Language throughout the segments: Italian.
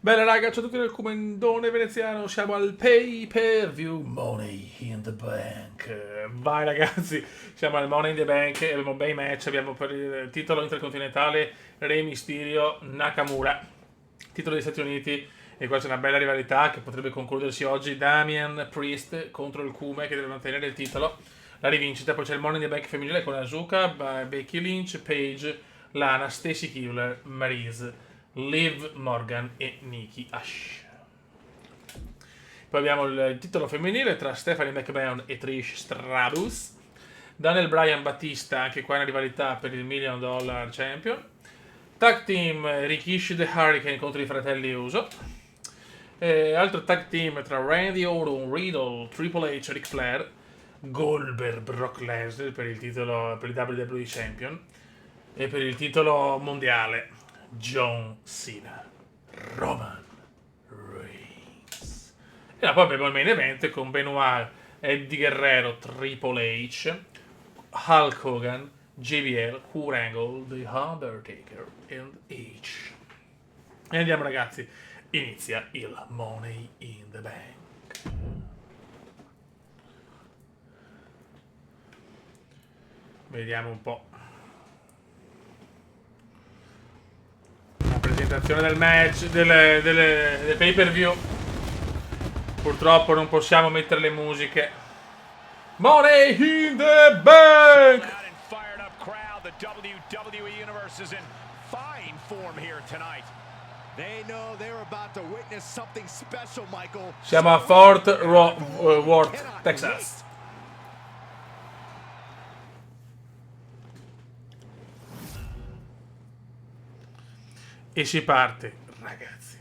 Bella raga, ciao a tutti del Comendone veneziano, siamo al pay per view Money in the Bank. Vai ragazzi, siamo al Money in the Bank e abbiamo bei match, abbiamo per il titolo intercontinentale Re Mysterio Nakamura, titolo degli Stati Uniti, e qua c'è una bella rivalità che potrebbe concludersi oggi, Damian Priest contro il Kume che deve mantenere il titolo, la rivincita. Poi c'è il Money in the Bank femminile con Asuka, Becky Lynch, Paige, Lana, Stacy Killer, Maryse, Liv Morgan e Nikki Ash. Poi abbiamo il titolo femminile tra Stephanie McMahon e Trish Stratus. Daniel Bryan Battista, anche qua una rivalità per il $1 Million Champion. Tag team Rikishi The Hurricane contro i fratelli Uso. Altro tag team tra Randy Orton, Riddle, Triple H, Ric Flair, Goldberg, Brock Lesnar per il titolo, per il WWE Champion. E per il titolo mondiale John Cena, Roman Reigns. E poi abbiamo il main event con Benoit, Eddie Guerrero, Triple H, Hulk Hogan, JBL, Kurt Angle, The Undertaker and H. E andiamo ragazzi, inizia il Money in the Bank. Vediamo un po'. Presentazione del match, del pay per view. Purtroppo non possiamo mettere le musiche. Money in the Bank! Siamo a Fort Worth, Texas. E si parte, ragazzi.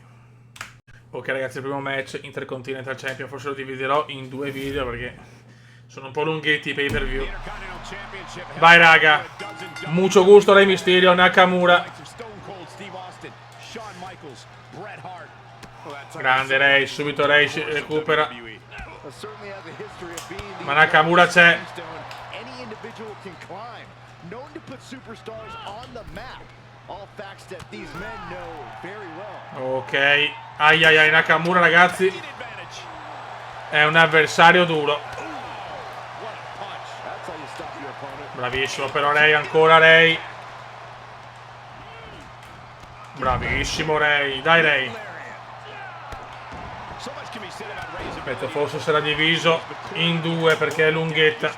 Ok ragazzi, il primo match Intercontinental Champion. Forse lo dividerò in due video perché sono un po' lunghetti i pay per view. Vai raga, mucho gusto Re Mysterio, Nakamura. Grande Rey, subito Rey si recupera. Ma Nakamura c'è. Ok, ai ai ai, Nakamura ragazzi è un avversario duro. Bravissimo però Rey, ancora Rey. Bravissimo Rey, dai Rey. Aspetta, forse sarà diviso in due perché è lunghetta.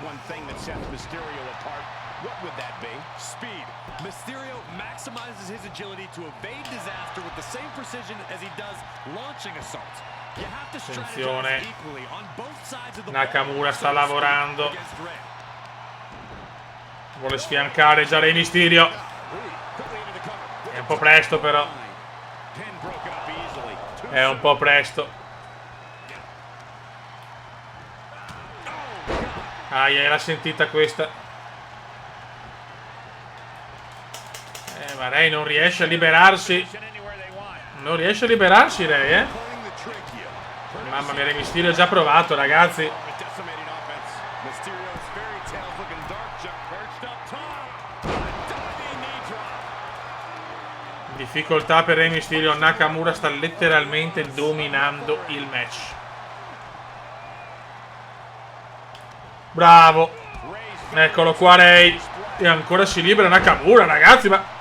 Mysterio maximizes his agility to evade disaster with the same precision as he does launching assaults. You have to strategize equally on both sides of the ball. Nakamura sta lavorando. Vuole sfiancare già Re Mysterio. È un po' presto però. È un po' presto. L'ha sentita questa. Ma Rey non riesce a liberarsi. Non riesce a liberarsi Rey, eh? Mamma mia, Re Mysterio ha già provato, ragazzi. Difficoltà per Re Mysterio. Nakamura sta letteralmente dominando il match. Bravo. Eccolo qua Rey. E ancora si libera Nakamura, ragazzi, ma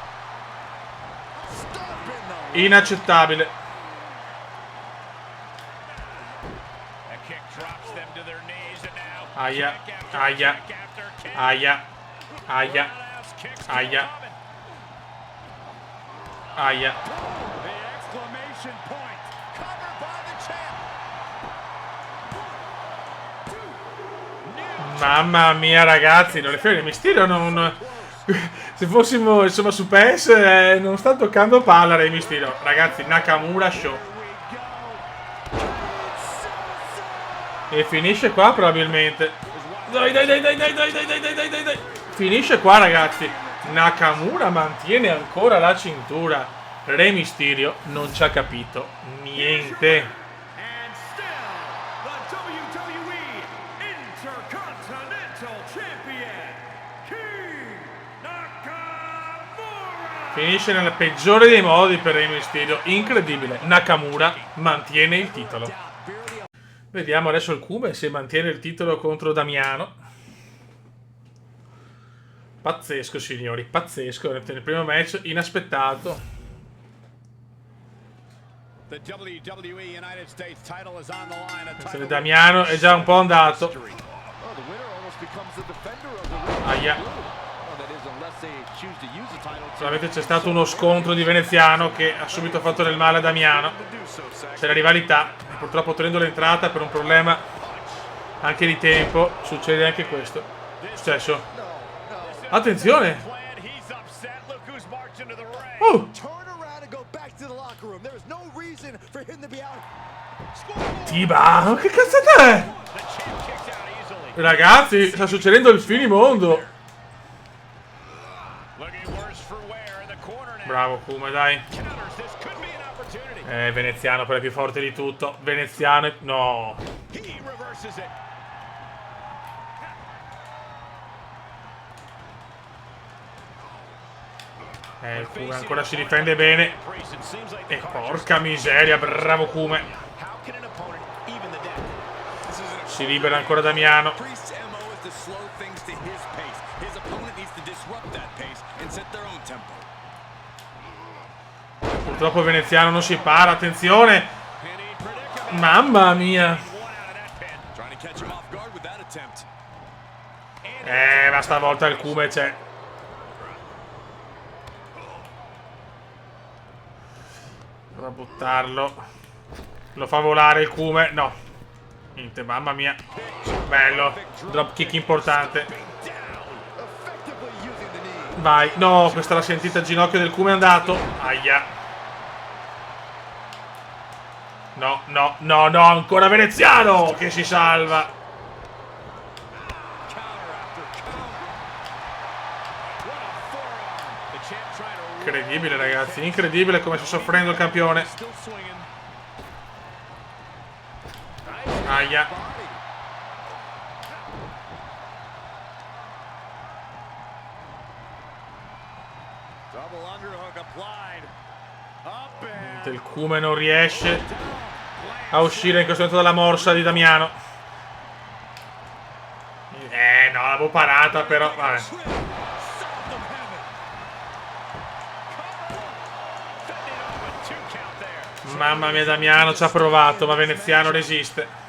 inaccettabile. Aia, aia, aia, aia, aia, aia. Mamma mia ragazzi, non le fai il Mysterio non... Se fossimo insomma su PES non sta toccando palla Re Mysterio. Ragazzi, Nakamura show. E finisce qua probabilmente. Dai dai dai dai dai dai dai dai dai dai dai. Finisce qua ragazzi. Nakamura mantiene ancora la cintura. Re Mysterio non ci ha capito niente. Finisce nel peggiore dei modi per Rey Mysterio. Incredibile. Nakamura mantiene il titolo. Vediamo adesso il Kume se mantiene il titolo contro Damiano. Pazzesco, signori. Pazzesco. Nel primo match inaspettato. Damiano è già un po' andato. Aia. Solamente c'è stato uno scontro di veneziano che ha subito fatto del male a Damiano. C'è la rivalità. Purtroppo tenendo l'entrata per un problema anche di tempo. Succede anche questo. Successo. Attenzione. Tiba, che cazzata è? Ragazzi, sta succedendo il finimondo. Bravo Kuma, dai. Veneziano però è più forte di tutto. Veneziano, no. Kuma ancora si difende bene. E porca miseria, bravo Kuma. Si libera ancora Damiano. Purtroppo il veneziano non si para, attenzione! Mamma mia! Ma stavolta il Kume c'è. Prova a buttarlo. Lo fa volare il Kume. No. Niente, mamma mia. Bello. Dropkick importante. Vai. No, questa l'ha sentita il ginocchio del Kume, è andato. Aia. No, no, no, no, ancora veneziano che si salva. Incredibile, ragazzi, incredibile come sta soffrendo il campione. Aia. Il Kume non riesce a uscire in questo momento dalla morsa di Damiano. No, l'avevo parata però, vabbè. Mamma mia, Damiano ci ha provato, ma veneziano resiste.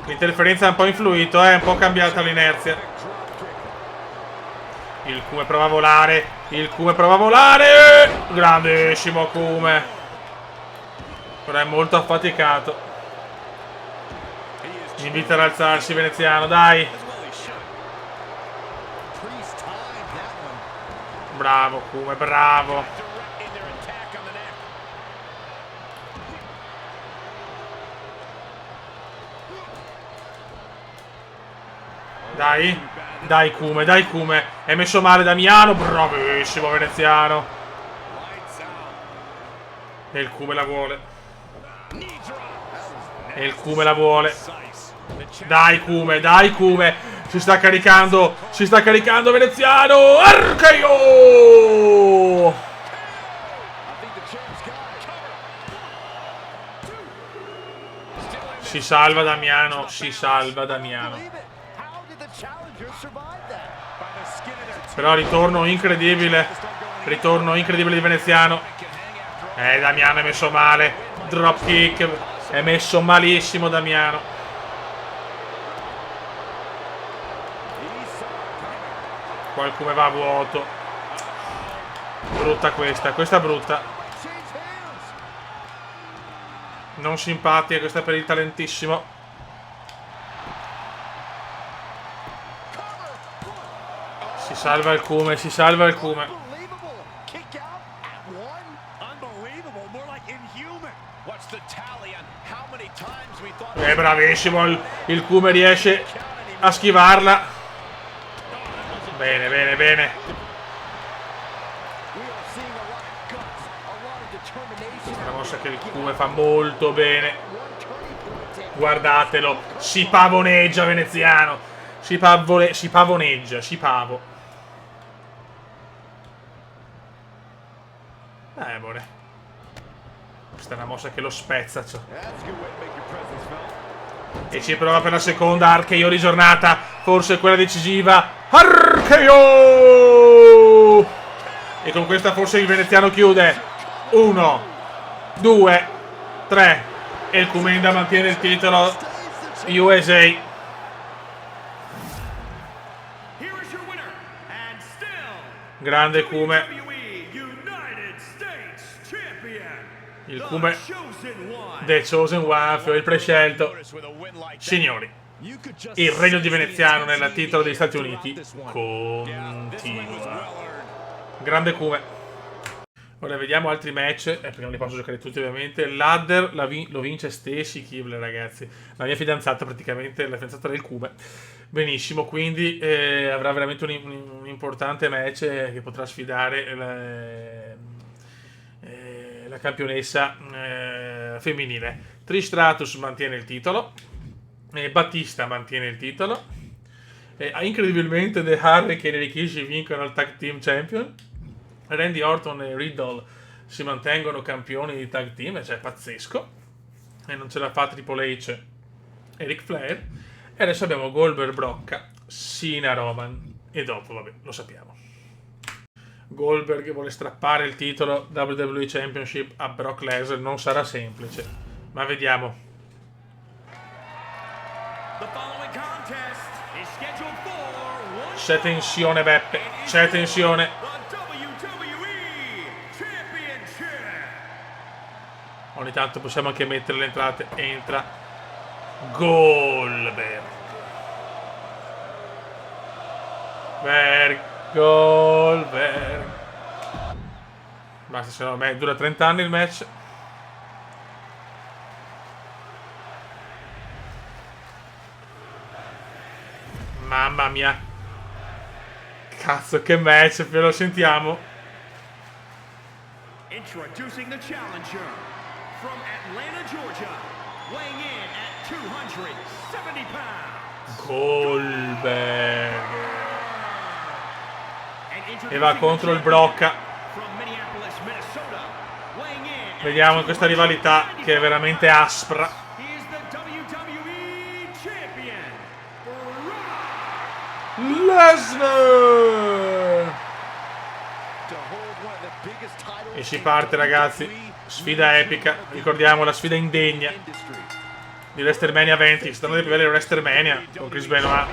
L'interferenza ha un po' influito, è un po' cambiata l'inerzia. Il Kume prova a volare. Il Kume prova a volare. Grandissimo Kume. Però è molto affaticato. Invita ad alzarsi veneziano, dai. Bravo Kume, bravo. Dai. Dai Kume, dai Kume. È messo male Damiano. Bravissimo veneziano. E il Kume la vuole. E il Kume la vuole. Dai Kume, dai Kume. Si sta caricando veneziano. RKO. Si salva Damiano. Si salva Damiano. Però ritorno incredibile. Ritorno incredibile di veneziano. Damiano è messo male. Dropkick. È messo malissimo Damiano. Qualcuno va a vuoto. Brutta questa. Questa è brutta. Non simpatica questa per il talentissimo. Si salva il Kume, si salva il Kume. È bravissimo, il Kume riesce a schivarla. Bene, bene, bene. Una mossa che il Kume fa molto bene. Guardatelo, si pavoneggia veneziano. si pavoneggia, si pavo. Amore. Questa è una mossa che lo spezza, cioè. E ci prova per la seconda RKO di giornata, forse quella decisiva. RKO! E con questa forse il veneziano chiude. 1, 2, 3. E il Kumenda mantiene il titolo USA. Grande Kume. Il Kume The Chosen One, il prescelto. Signori, il regno di veneziano nel titolo degli Stati Uniti continua. Grande Kume. Ora vediamo altri match, perché non li posso giocare tutti ovviamente. Ladder lo vince Stacy Keibler, ragazzi. La mia fidanzata, praticamente, la fidanzata del Kume. Benissimo, quindi avrà veramente un importante match che potrà sfidare la campionessa femminile. Trish Stratus mantiene il titolo. Battista mantiene il titolo. Incredibilmente The Hurricane e Rikishi vincono il Tag Team Champion. Randy Orton e Riddle si mantengono campioni di tag team, cioè pazzesco. E non ce la fa Triple H e Ric Flair. E adesso abbiamo Goldberg, Brocca, Cena, Roman. E dopo, vabbè, lo sappiamo. Goldberg vuole strappare il titolo WWE Championship a Brock Lesnar. Non sarà semplice, ma vediamo. C'è tensione, Beppe. C'è tensione. Ogni tanto possiamo anche mettere le entrate. Entra Goldberg. Goldberg. Basta, se no dura 30 anni il match. Mamma mia. Cazzo, che match, ve lo sentiamo. Introducing the challenger from Atlanta, Georgia, weighing in at 270 pounds. Goldberg. E va contro il Brocca. Vediamo questa rivalità che è veramente aspra. Lesnar! E si parte, ragazzi. Sfida epica. Ricordiamo la sfida indegna di WrestleMania 20. Stanno di più belli WrestleMania con Chris Benoit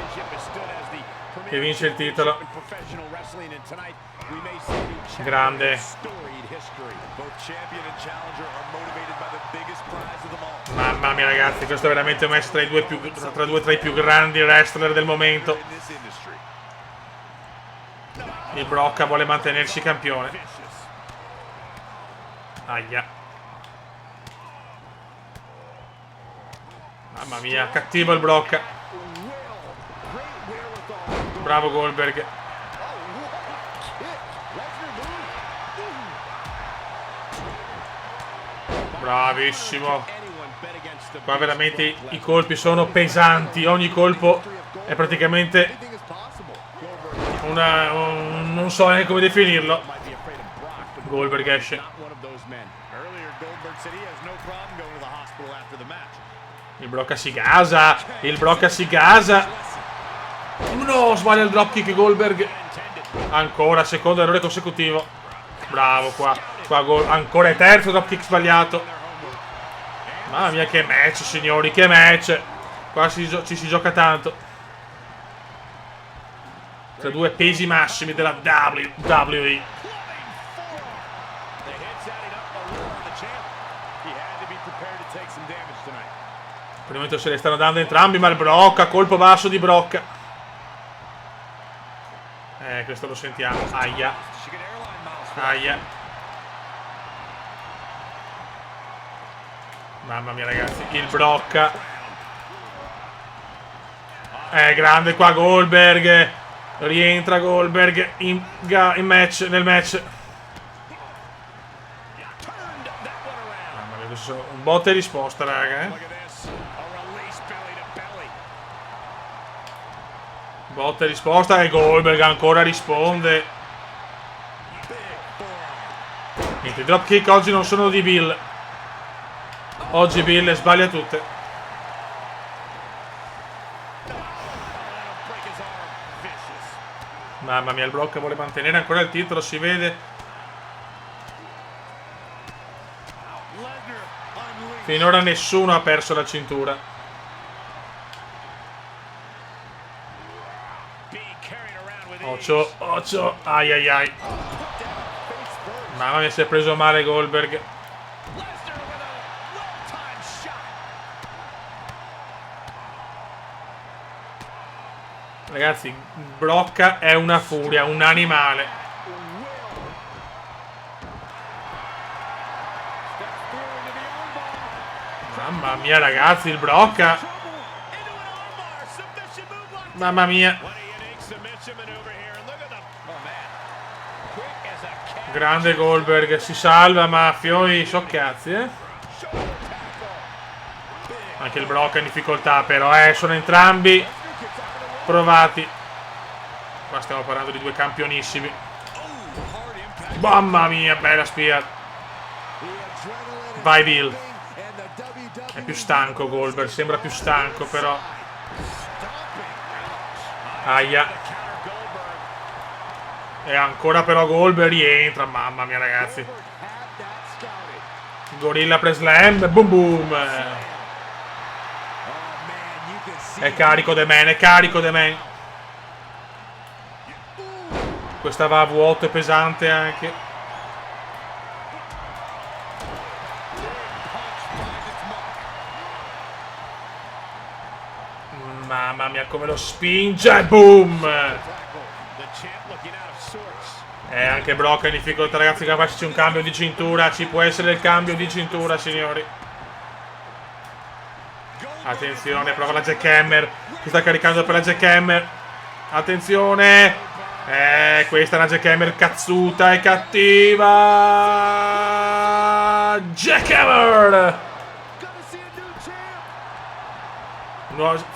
che vince il titolo. Grande. Mamma mia, ragazzi, questo è veramente un match tra i due tra i più grandi wrestler del momento. Il Brocca vuole mantenersi campione. Aia. Mamma mia, cattivo il Brocca. Bravo Goldberg. Bravissimo. Qua veramente i colpi sono pesanti. Ogni colpo è praticamente non so neanche come definirlo. Goldberg esce. Il Brocca si gasa. Il Brocca si gasa. No, sbaglia il dropkick Goldberg. Ancora, secondo errore consecutivo. Bravo qua ancora terzo dropkick sbagliato. Mamma mia, che match, signori, che match. Qua ci si gioca tanto. Tra due pesi massimi della WWE. Per il momento se le stanno dando entrambi, ma il Brocca, colpo basso di Brocca. Questo lo sentiamo. Aia. Aia. Mamma mia, ragazzi, il Brocca. Grande qua Goldberg. Rientra Goldberg nel match. Mamma mia, questo sono un botta e risposta, raga. Botta e risposta e Goldberg ancora risponde. Niente, i dropkick oggi non sono di Bill. Oggi Bill le sbaglia tutte. Mamma mia, il Brock vuole mantenere ancora il titolo, si vede. Finora nessuno ha perso la cintura. Occhio, occhio, ai ai ai. Mamma mia, si è preso male Goldberg. Ragazzi, Brock è una furia, un animale. Mamma mia ragazzi, il Brock. Mamma mia. Grande Goldberg, si salva ma fioi sciocchezzi, Anche il Brock è in difficoltà però, sono entrambi provati. Qua stiamo parlando di due campionissimi. Mamma mia, bella spia. Vai Bill. È più stanco Goldberg, sembra più stanco però. Aia. E ancora però Goldberg rientra. Mamma mia ragazzi. Gorilla Press Slam. Boom boom. È carico The Man. È carico The Man. Questa va a vuoto, è pesante anche. Mamma mia come lo spinge. Boom. Anche Brock è in difficoltà ragazzi, capace c'è un cambio di cintura. Ci può essere il cambio di cintura signori. Attenzione, prova la jackhammer. Si sta caricando per la jackhammer. Attenzione. Questa è una jackhammer cazzuta e cattiva. Jackhammer.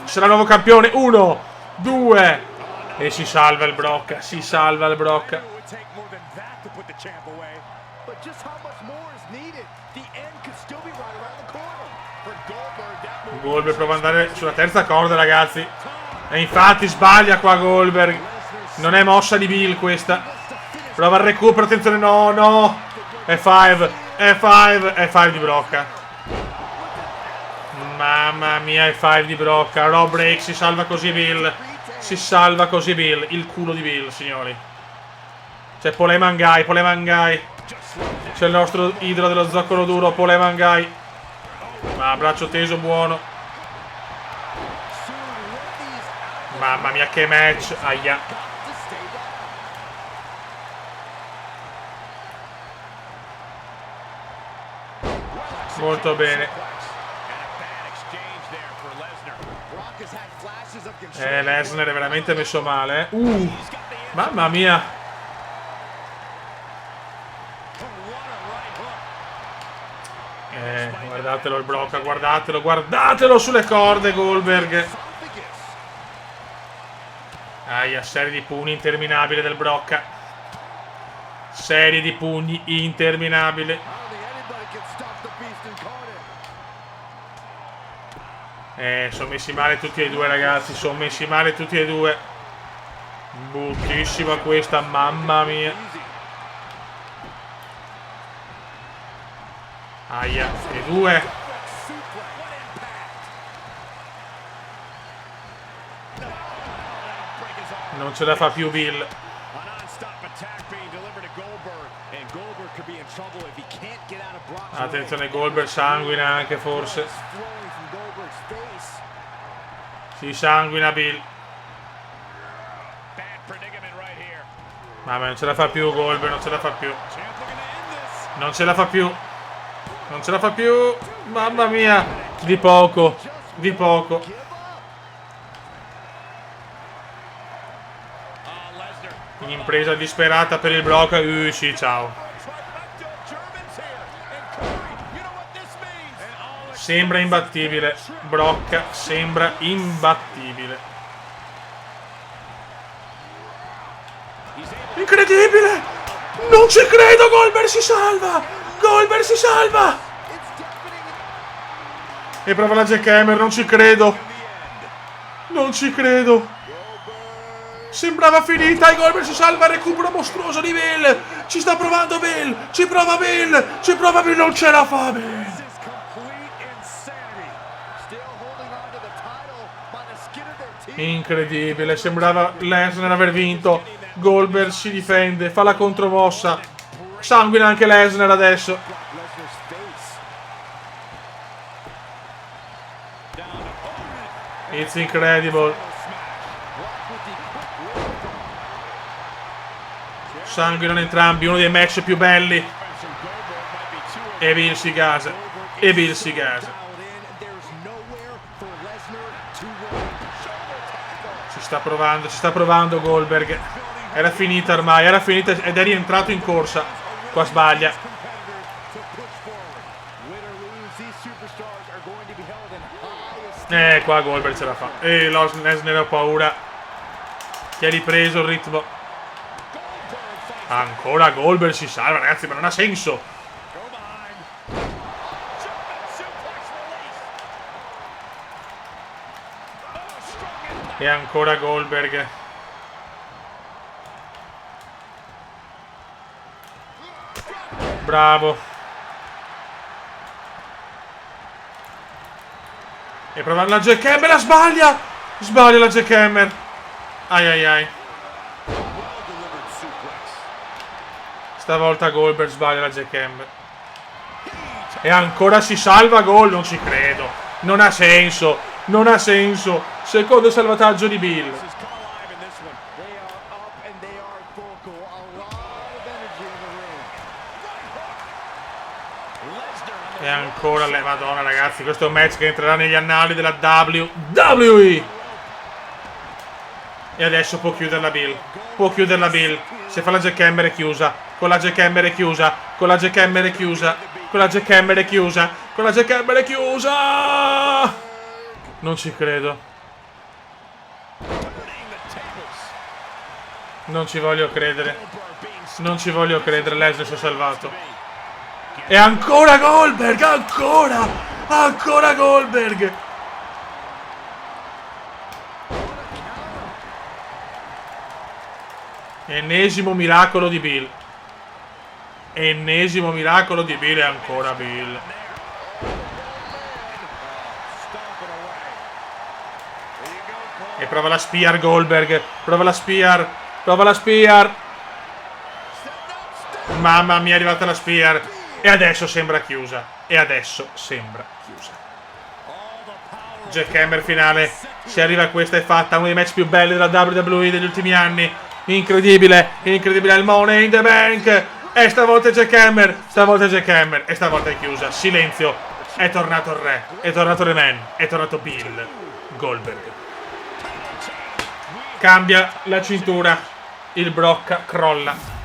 Sarà nuovo campione. 1, 2. E si salva il Brock. Si salva il Brock. Goldberg prova ad andare sulla terza corda ragazzi. E infatti sbaglia qua Goldberg. Non è mossa di Bill questa. Prova il recupero. Attenzione, no, no. F5. F5. F5 di Brock. Mamma mia, F5 di Brock. Rob break. Si salva così Bill. Si salva così Bill. Il culo di Bill signori. C'è Polemangai. Polemangai. C'è il nostro idolo dello zoccolo duro. Polemangai. Ma braccio teso buono. Mamma mia che match. Aia. Molto bene. Lesnar è veramente messo male. Mamma mia. Guardatelo il Brock, guardatelo, guardatelo sulle corde Goldberg. Aia, serie di pugni interminabile del Brock. Serie di pugni interminabile. Sono messi male tutti e due ragazzi. Sono messi male tutti e due. Bruttissima questa, mamma mia. Aia, e due. Non ce la fa più Bill. Attenzione, Goldberg sanguina anche forse. Si sanguina Bill. Mamma, non ce la fa più Goldberg, non ce la fa più. Non ce la fa più. Non ce la fa più. Mamma mia. Di poco. Di poco. Impresa disperata per il Brock. Sì, ciao. Sembra imbattibile. Brock sembra imbattibile. incredibile! Non ci credo, Goldberg si salva! Goldberg si salva! E prova la jackhammer, non ci credo! Non ci credo! Sembrava finita e Goldberg si salva, recupero mostruoso di Bill! Ci sta provando Bill! Ci prova Bill! Ci prova Bill, non ce la fa Bill! Incredibile, sembrava Lesnar aver vinto. Goldberg si difende, fa la contromossa. Sanguina anche Lesnar adesso. It's incredible. Sanguinano entrambi, uno dei match più belli. E Bill si gasa. E Bill si gasa. Ci sta provando Goldberg. Era finita ormai, era finita ed è rientrato in corsa. Qua sbaglia. Qua Goldberg ce la fa. E Lesnar ha paura. Che ha ripreso il ritmo. Ancora Goldberg si salva, ragazzi, ma non ha senso. E ancora Goldberg. Bravo. E prova la jackhammer, la sbaglia. Sbaglia la jackhammer. Ai ai ai. Stavolta Goldberg sbaglia la jackhammer. E ancora si salva Gold. Non ci credo. Non ha senso. Non ha senso. Secondo salvataggio di Bill. E ancora le Madonna, ragazzi, questo è un match che entrerà negli annali della WWE. E adesso può chiuderla Bill. Può chiuderla Bill. Se fa la jackhammer è chiusa. Con la jackhammer è chiusa. Con la jackhammer è chiusa. Con la jackhammer è chiusa. Con la jackhammer è chiusa. Non ci credo. Non ci voglio credere. Non ci voglio credere. Lesnar si è salvato. E ancora Goldberg. Ancora. Ancora Goldberg. Ennesimo miracolo di Bill. Ennesimo miracolo di Bill e ancora Bill. E prova la spear Goldberg. Prova la spear. Prova la spear. Mamma mia, è arrivata la spear. E adesso sembra chiusa. E adesso sembra chiusa. Jackhammer finale. Se arriva questa è fatta. Uno dei match più belli della WWE degli ultimi anni. Incredibile. Incredibile. Il Money in the Bank. E stavolta è Jackhammer. Stavolta è Jackhammer. E stavolta è chiusa. Silenzio. È tornato il re. È tornato il man. È tornato Bill Goldberg. Cambia la cintura. Il Brock crolla.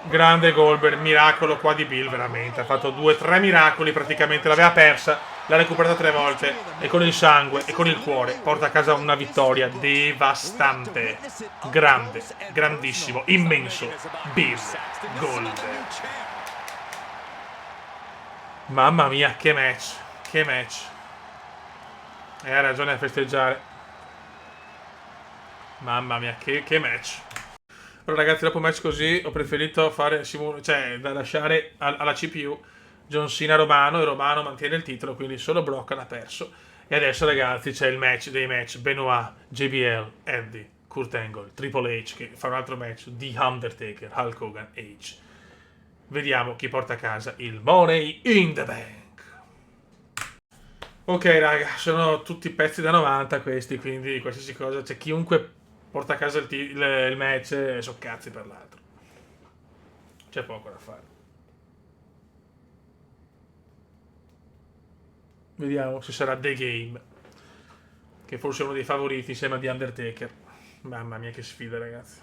Grande Goldberg, miracolo qua di Bill veramente. Ha fatto 2-3 miracoli, praticamente l'aveva persa, l'ha recuperata 3 volte e con il sangue e con il cuore porta a casa una vittoria devastante. Grande, grandissimo, immenso Bill Goldberg. Mamma mia, che match, che match. E ha ragione a festeggiare. Mamma mia, che match. Allora ragazzi, dopo un match così ho preferito fare da lasciare alla CPU John Cena Romano, e Romano mantiene il titolo, quindi solo Brock l'ha perso. E adesso ragazzi c'è il match dei match: Benoit, JBL, Eddie, Kurt Angle, Triple H che fa un altro match, The Undertaker, Hulk Hogan, H. Vediamo chi porta a casa il Money in the Bank. Ok raga, sono tutti pezzi da 90 questi, quindi qualsiasi cosa, c'è chiunque porta a casa il match, so cazzi per l'altro. C'è poco da fare. Vediamo se sarà The Game, che forse è uno dei favoriti insieme a The Undertaker. Mamma mia che sfida ragazzi.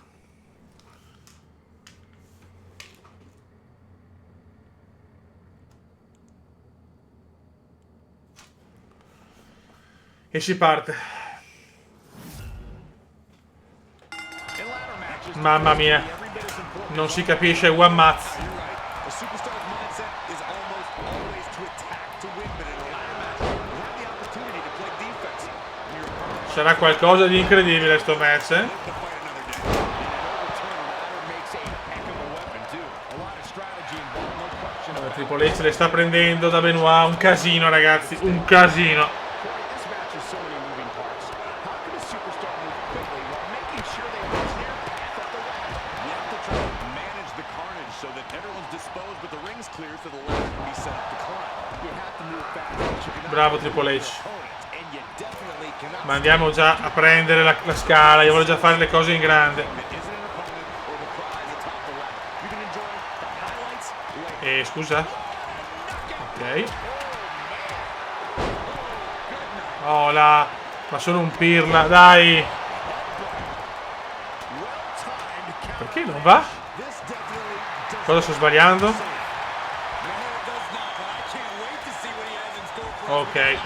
E si parte. Mamma mia. Non si capisce one mazz. Sarà qualcosa di incredibile sto match, eh? Triple H le sta prendendo da Benoit. Un casino, ragazzi. Un casino. Bravo Triple H. Ma andiamo già a prendere la scala. Io voglio già fare le cose in grande. Scusa. Ok. Oh là. Ma sono un pirla. Dai. Perché non va? Cosa sto sbagliando? Ok.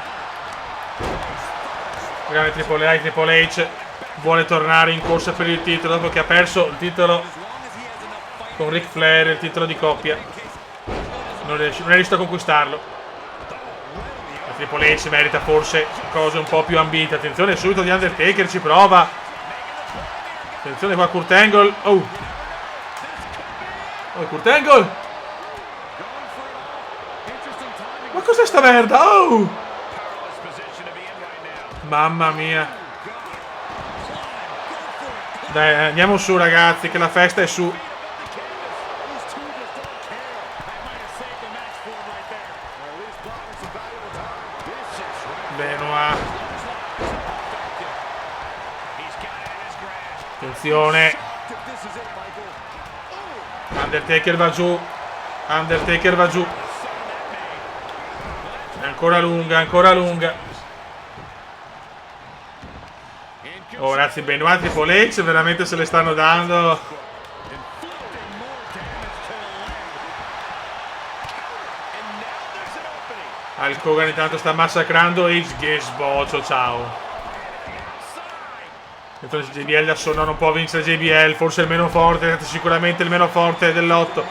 Grande Triple H vuole tornare in corsa per il titolo dopo che ha perso il titolo con Ric Flair, il titolo di coppia. Non è riuscito a conquistarlo. La Triple H merita forse cose un po' più ambite. Attenzione subito di Undertaker, ci prova. Attenzione qua Kurt Angle. Oh, Kurt Angle. Ma cos'è sta merda? Oh, mamma mia. Dai, andiamo su ragazzi, che la festa è su. Benoit. Attenzione. Undertaker va giù. Undertaker va giù. È ancora lunga, ancora lunga. Oh ragazzi, Benoit e Triple H veramente se le stanno dando. Hulk Hogan intanto sta massacrando Edge, che sboccio, ciao. JBL adesso non può vincere JBL, forse il meno forte, sicuramente il meno forte dell'8.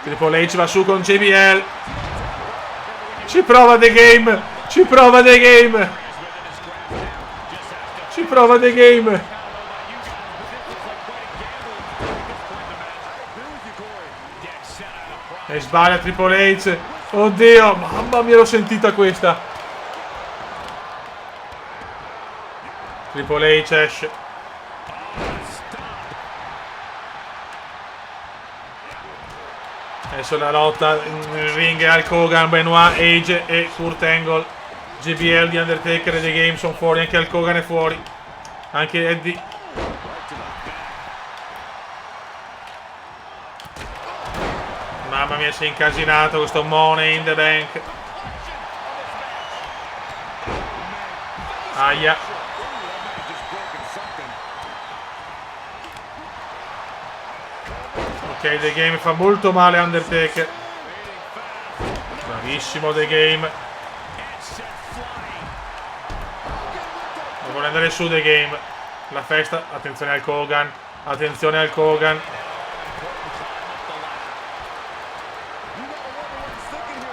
Triple H va su con JBL. Ci prova The Game. Ci prova The Game. Ci prova The Game. E sbaglia Triple H. Oddio, mamma mia, l'ho sentita questa. Triple H esce. Adesso la lotta in ring, Hulk Hogan, Benoit, Edge e Kurt Angle. JBL di Undertaker e The Game sono fuori, anche Hulk Hogan è fuori. Anche Eddie. Mamma mia, si è incasinato questo Money in the Bank. Aia. Ok, The Game fa molto male Undertaker. Bravissimo The Game. Vuole andare su The Game. La festa. Attenzione al Hogan. Attenzione al Hogan.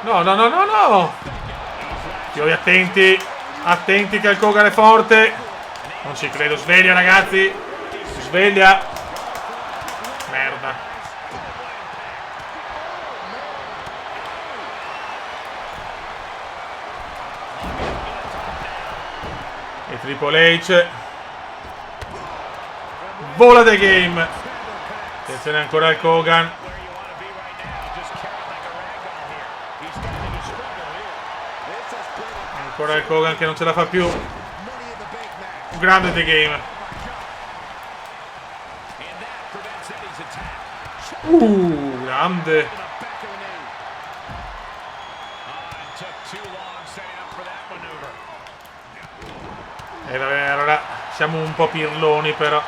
No, no, no, no, no. Fiori, attenti. Attenti che il Hogan è forte. Non ci credo. Sveglia ragazzi. Sveglia. Merda. E Triple H. Vola The Game. Attenzione ancora al Hogan. Ancora il Hogan che non ce la fa più. Grande The Game. Grande. E vabbè, allora siamo un po' pirloni però.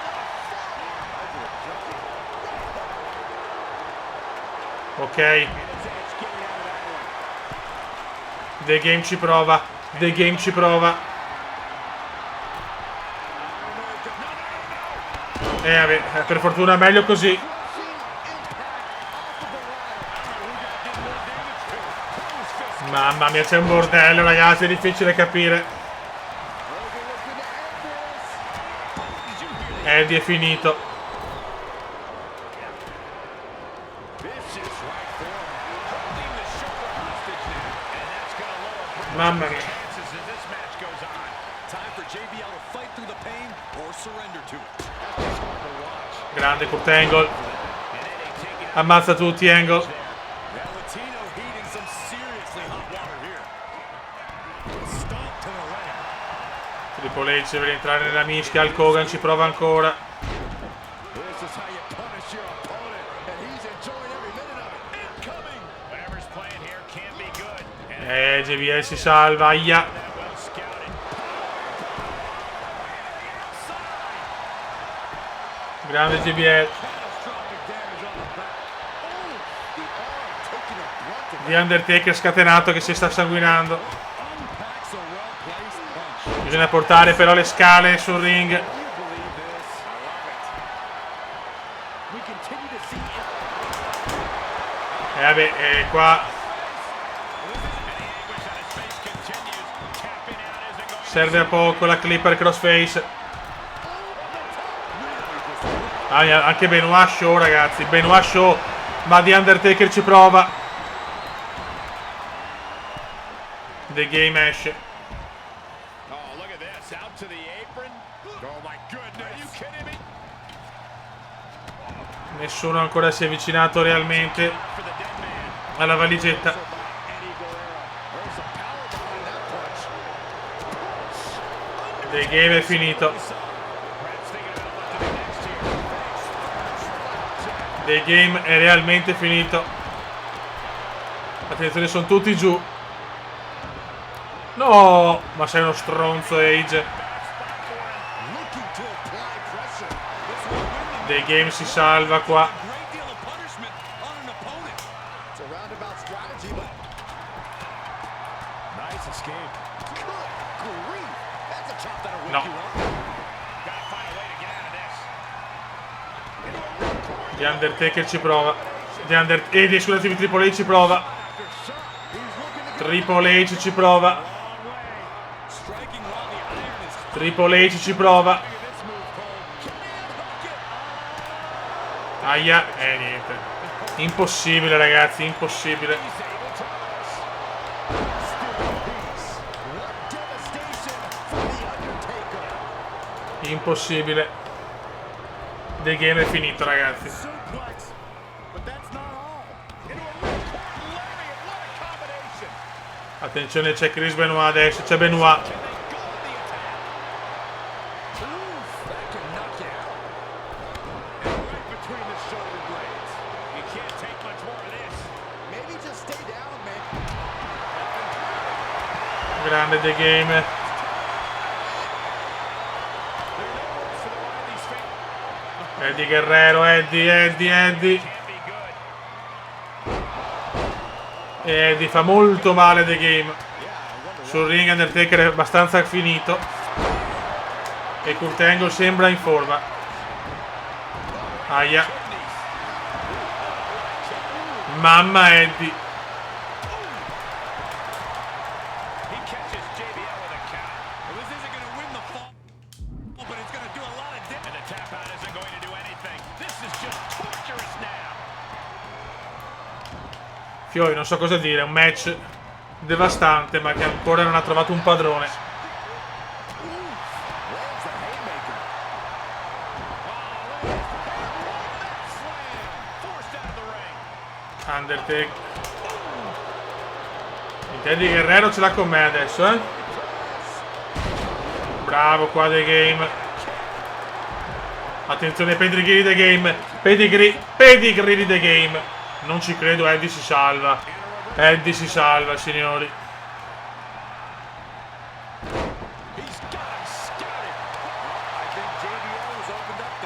Ok. The Game ci prova. The Game ci prova. E vabbè, per fortuna meglio così. Mamma mia, c'è un bordello, ragazzi, è difficile capire. Eddie è finito. Mamma mia. Grande Kurt Angle. Ammazza tutti Angle. Triple H deve rientrare nella mischia. Hulk Hogan ci prova ancora. JBL si salva. Aia. Grande JBL. The Undertaker scatenato che si sta sanguinando. Bisogna portare però le scale sul ring. E vabbè, qua serve a poco la Clipper Crossface. Anche Benoit Show, ragazzi. Benoit Show. Ma The Undertaker ci prova. The Game esce. Nessuno ancora si è avvicinato realmente alla valigetta. The Game è finito. The Game è realmente finito. Attenzione, sono tutti giù. No, ma sei uno stronzo, Age. The Game si salva qua. No. The Undertaker ci prova. Scusate, Triple H ci prova. Triple H ci prova. Triple H ci prova. Aia, niente. Impossibile, ragazzi, impossibile. Impossibile. The Game è finito, ragazzi. Attenzione, c'è Chris Benoit adesso, c'è Benoit. Grande The Game. Eddie Guerrero, Eddie. E Eddie fa molto male The Game. Sul ring Undertaker è abbastanza finito. E Kurt Angle sembra in forma. Aia. Mamma Eddie. Fiori, non so cosa dire, un match devastante ma che ancora non ha trovato un padrone. Undertaker. Eddie Guerrero ce l'ha con me adesso, eh? Bravo qua The Game. Attenzione, pedigree The Game. Pedigree di The Game. Non ci credo, Eddie si salva. Eddie si salva, signori.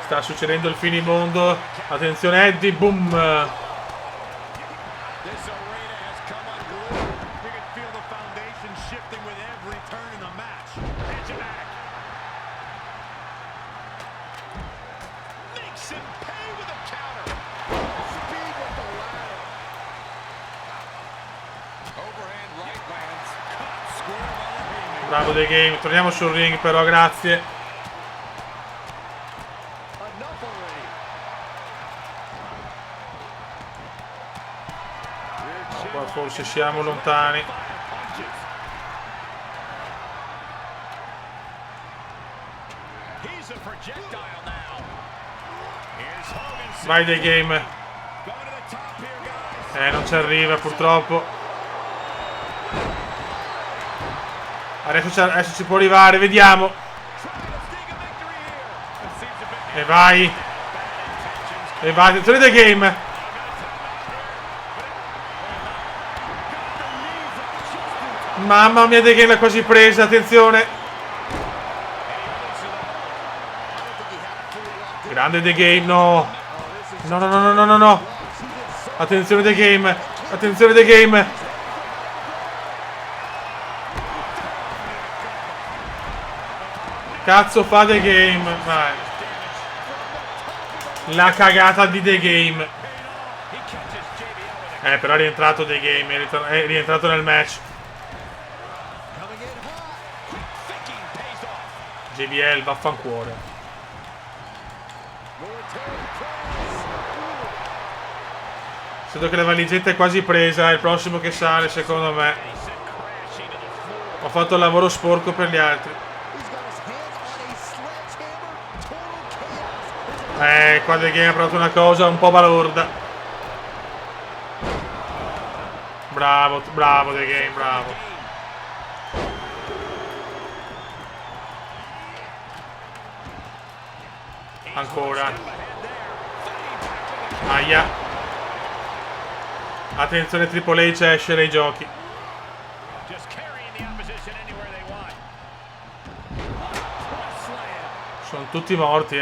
Sta succedendo il finimondo. Attenzione Eddie, boom. shifting with every turn in the match. Edge of back. Makes him pay with a counter. Speed with the ladder. Overhand right lands. Cut square by the haymaker. Bravo The Game, torniamo sul ring però, grazie. Qua forse siamo lontani. Vai The Game. Non ci arriva purtroppo. Adesso ci può arrivare, vediamo. E vai. E vai, attenzione The Game. Mamma mia, The Game l'ha quasi presa, attenzione. Grande The Game, no. No, no, no, no, no, no, no. Attenzione The Game. Attenzione The Game. Cazzo fa The Game. Vai. La cagata di The Game. Però è rientrato The Game. È rientrato nel match. JBL, vaffanculo. Sento che la valigetta è quasi presa. È il prossimo che sale, secondo me. Ho fatto il lavoro sporco per gli altri. Qua The Game ha provato una cosa un po' balorda. Bravo, bravo The Game, bravo. Ancora. Aia. Attenzione, Triple H esce dai giochi. Sono tutti morti,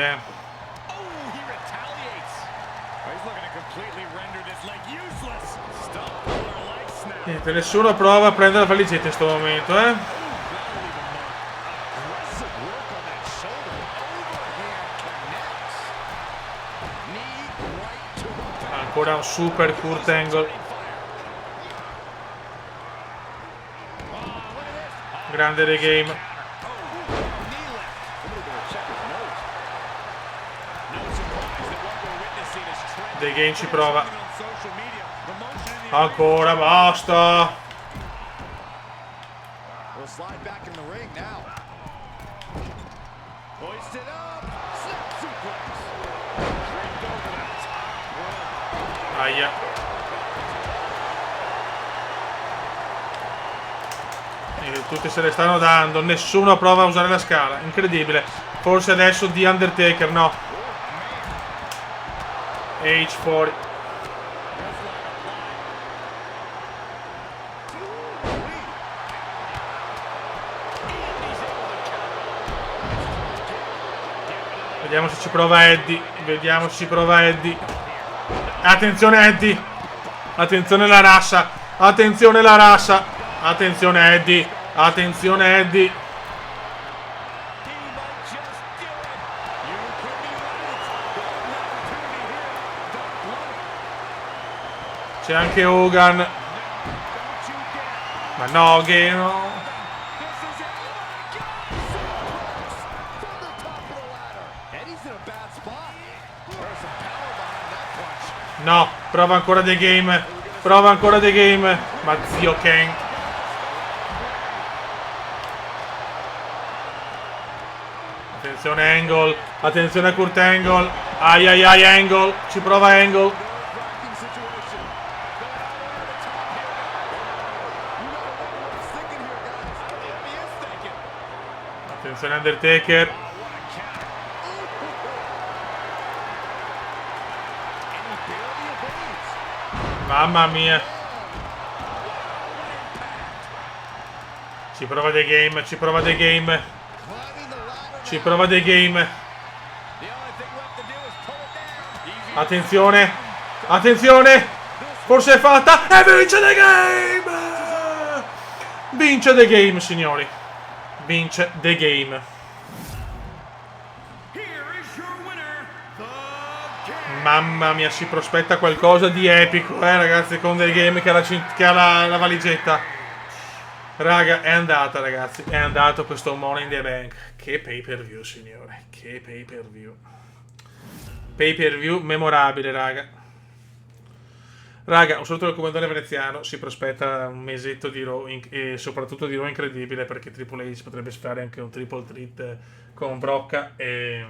Niente, nessuno prova a prendere la valigetta in questo momento, Ancora un super Kurt Angle. Grande The Game. The Game ci prova. Ancora, basta. Aia. Tutti se le stanno dando. Nessuno prova a usare la scala. Incredibile. Forse adesso The Undertaker. No. H fuori. Vediamo se ci prova Eddie. Vediamo se ci prova Eddie. Attenzione Eddie. Attenzione la rassa. Attenzione la rassa. Attenzione Eddie. Attenzione Eddie. C'è anche Hogan. Ma no, che no. No, prova ancora The Game. Prova ancora The Game. Ma zio Ken. Attenzione Angle. Attenzione a Kurt Angle. Ai ai ai Angle. Ci prova Angle. Attenzione Undertaker. Mamma mia. Ci prova The Game. Ci prova The Game. Ci prova The Game. Attenzione. Attenzione. Forse è fatta. E vince The Game. Vince The Game, signori. Vince The Game. Mamma mia, si prospetta qualcosa di epico, ragazzi, con The Game che ha la valigetta. Raga, è andata, ragazzi. È andato questo Money in the Bank. Che pay per view, signore. Che pay per view. Pay per view memorabile, raga. Raga, un saluto dal commendatore veneziano. Si prospetta un mesetto di Raw e soprattutto di Raw incredibile, perché Triple H potrebbe fare anche un triple threat con Brocca e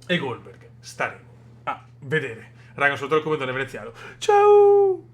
Goldberg. Staremo a vedere. Raga, un saluto dal commendatore veneziano. Ciao!